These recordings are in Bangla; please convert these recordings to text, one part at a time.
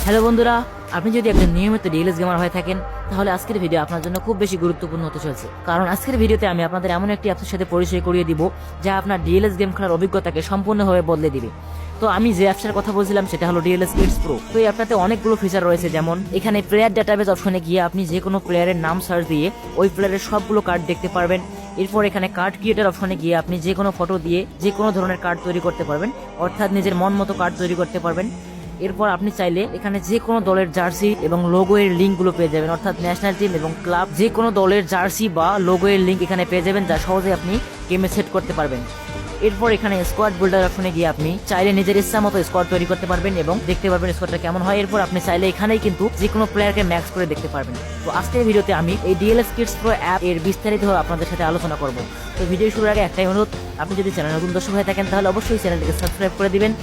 হ্যালো বন্ধুরা, আপনি যদি একজন নিয়মিত ডিএলএস গেমার হয়ে থাকেন তাহলে আজকের ভিডিও আপনার জন্য খুব বেশি গুরুত্বপূর্ণ হতে চলেছে। কারণ আজকের ভিডিওতে আমি আপনাদের এমন একটি অ্যাপসের সাথে পরিচয় করিয়ে দিব যা আপনার ডিএলএস গেম খেলার অভিজ্ঞতাকে সম্পূর্ণভাবে বদলে দিবে। তো আমি যে অ্যাপসের কথা বলছিলাম সেটা হলো ডিএলএস কিডস প্রো। তো এই অ্যাপটাতে অনেকগুলো ফিচার রয়েছে, যেমন এখানে প্লেয়ার ডাটাবেস অপশনে গিয়ে আপনি যে কোনো প্লেয়ারের নাম সার্চ দিয়ে ওই প্লেয়ারের সবগুলো কার্ড দেখতে পারবেন। এরপর এখানে কার্ড ক্রিয়েটর অপশনে গিয়ে আপনি যে কোনো ফটো দিয়ে যে কোনো ধরনের কার্ড তৈরি করতে পারবেন, অর্থাৎ নিজের মন মতো কার্ড তৈরি করতে পারবেন। এরপর আপনি চাইলে এখানে যে কোনো দলের জার্সি এবং লোগো এর লিঙ্ক গুলো পেয়ে যাবেন, অর্থাৎ ন্যাশনাল টিম এবং ক্লাব যে কোনো দলের জার্সি বা লোগো এর লিঙ্ক এখানে পেয়ে যাবেন, যা সহজে আপনি গেমে সেট করতে পারবেন। এরপর এখানে স্কোয়াড বিল্ডার অপশনে গিয়ে আপনি চাইলে নিজের ইচ্ছা মতো স্কোয়াড তৈরি করতে পারবেন এবং দেখতে পারবেন স্কোয়াডটা কেমন হয়। এরপর আপনি চাইলে এখানেই কিন্তু যে কোনো প্লেয়ারকে ম্যাক্স করে দেখতে পারবেন। তো আজকের ভিডিওতে আমি এই ডিএলএস কিডস প্রো অ্যাপ এর বিস্তারিতভাবে আপনাদের সাথে আলোচনা করব। তো ভিডিও শুরুর আগে একটাই অনুরোধ, আপনি যদি চ্যানেল নতুন দর্শক হয়ে থাকেন তাহলে অবশ্যই চ্যানেলটিকে সাবস্ক্রাইব করে দিবেন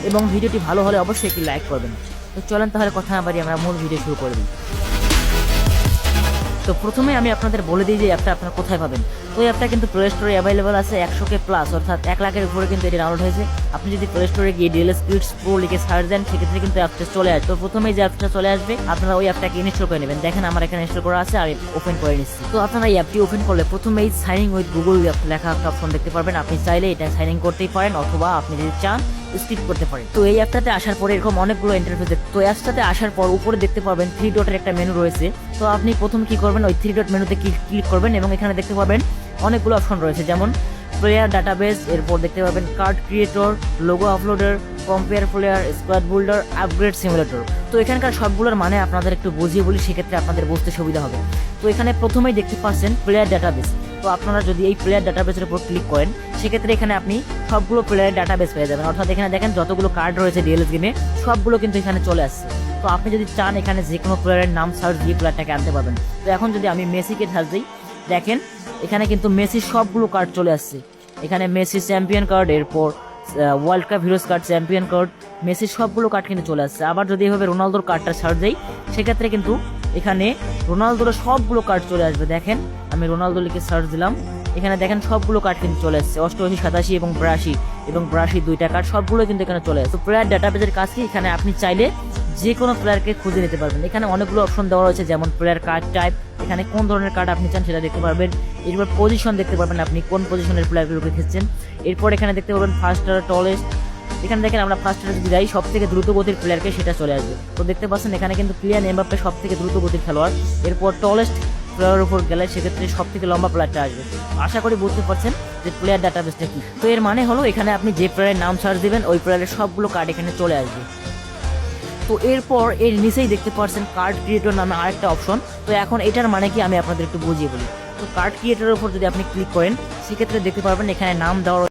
এবং ভিডিওটি ভালো হলে অবশ্যই একটি লাইক করবেন। তো চলেন তাহলে কথা না বাড়িয়ে আমরা মূল ভিডিও শুরু করে দিই। তো প্রথমে আমি আপনাদের বলে দিই যে অ্যাপটা আপনারা কোথায় পাবেন। তো এই অ্যাপটা কিন্তু প্লে স্টোরে অ্যাভেলেবল আছে, 100K প্লাস অর্থাৎ 1 লাখের উপরে কিন্তু এটি ডাউনলোড হয়েছে। আপনি যদি প্লে স্টোরে গিয়ে ডিএলএস কিডস প্রো লিখে সার্চ দেন সেক্ষেত্রে কিন্তু অ্যাপটা চলে আসবে। তো প্রথমেই যে অ্যাপটা চলে আসবে আপনারা ওই অ্যাপটাকে ইনস্টল করে নেবেন। দেখেন আমার এখানে ইনস্টল করা আছে, আমি ওপেন করে নিচ্ছি। তো আপনারা এই অ্যাপটি ওপেন করলে প্রথমেই সাইন ইন উইথ গুগল লেখা একটা অপশন দেখতে পারবেন। আপনি চাইলে এটা সাইন ইন করতেই পারেন অথবা আপনি যদি চান স্কিপ করতে পারেন। তো এই অ্যাপটাতে আসার পরে এরকম অনেকগুলো ইন্টারফেস, তো অ্যাপটাতে আসার পর উপরে দেখতে পাবেন 3 ডটের একটা মেনু রয়েছে। তো আপনি প্রথমে কি করবেন, ওই 3 ডট মেনুতে ক্লিক করবেন এবং এখানে দেখতে পাবেন অনেকগুলো অপশন রয়েছে, যেমন প্লেয়ার ডাটাবেস, এরপর দেখতে পাবেন card creator, logo uploader, compare player, squad builder, upgrade simulator. তো এখানকার সবগুলোর মানে আপনাদের একটু বুঝিয়ে বলি, সেক্ষেত্রে আপনাদের বুঝতে সুবিধা হবে। তো এখানে প্রথমেই দেখতে পাচ্ছেন প্লেয়ার ডাটাবেস। তো আপনারা যদি এই প্লেয়ার ডাটাবেসের উপর ক্লিক করেন সেক্ষেত্রে এখানে আপনি সবগুলো প্লেয়ারের ডাটাবেস পেয়ে যাবেন, অর্থাৎ এখানে দেখেন যতগুলো কার্ড রয়েছে ডিএলএস গেমে সবগুলো কিন্তু এখানে চলে আসছে। তো আপনি যদি চান এখানে যে কোনো প্লেয়ারের নাম সার্চ দিয়ে প্লেয়ারটাকে আনতে পারবেন। তো এখন যদি আমি মেসিকে সার্চ দিই, দেখেন এখানে কিন্তু মেসির সবগুলো কার্ড চলে আসছে। এখানে মেসি চ্যাম্পিয়ন কার্ড, এরপর world cup heroes card, champion card, মেসির সবগুলো কার্ড কিন্তু চলে আসছে। আবার যদি এভাবে রোনালদোর কার্ডটা সার্চ দিই সেক্ষেত্রে কিন্তু এখানে রোনালদোর সবগুলো কার্ড চলে আসবে। দেখেন আমি রোনালদো লিখে সার্চ দিলাম, এখানে দেখেন সবগুলো কার্ড কিন্তু চলে আসছে, 88, 87 এবং 82 দুইটা কার্ড সবগুলো কিন্তু এখানে চলে আসছে। তো প্লেয়ার ডাটাবেসের কাজ কি, এখানে আপনি চাইলে যে কোনো প্লেয়ারকে খুঁজে নিতে পারবেন। এখানে অনেকগুলো অপশন দেওয়া রয়েছে, যেমন প্লেয়ার কার্ড টাইপ, এখানে কোন ধরনের কার্ড আপনি চান সেটা দেখতে পারবেন। এরপর পজিশন দেখতে পারবেন, আপনি কোন পজিশনের প্লেয়ারগুলোকে খেলছেন। এরপর এখানে দেখতে পারবেন ফাস্টার, টলেস্ট। এখানে দেখেন আমরা ফাস্টার যদি যাই সব থেকে দ্রুত গতির প্লেয়ারকে সেটা চলে আসবে। তো দেখতে পাচ্ছেন এখানে কিন্তু কিলিয়ান এমবাপ্পে সব থেকে দ্রুত গতির খেলোয়াড়। এরপর টলেস্ট প্লেয়ারের উপর গেলে সেক্ষেত্রে সব থেকে লম্বা প্লেয়ারটা আসবে। আশা করি বুঝতে পারছেন যে প্লেয়ার ডাটাবেসটা কি। তো এর মানে হলো এখানে আপনি যে প্লেয়ারের নাম সার্চ দিবেন ওই প্লেয়ারের সবগুলো কার্ড এখানে চলে আসবে। তো এরপর এর নিচেই দেখতে পাচ্ছেন কার্ড ক্রিয়েটর নামে আরেকটা অপশন। তো এখন এটার মানে কি আমি আপনাদের একটু বুঝিয়ে বলি। তো কার্ড ক্রিয়েটরের উপর যদি আপনি ক্লিক করেন সেক্ষেত্রে দেখতে পারবেন এখানে নাম দেওয়া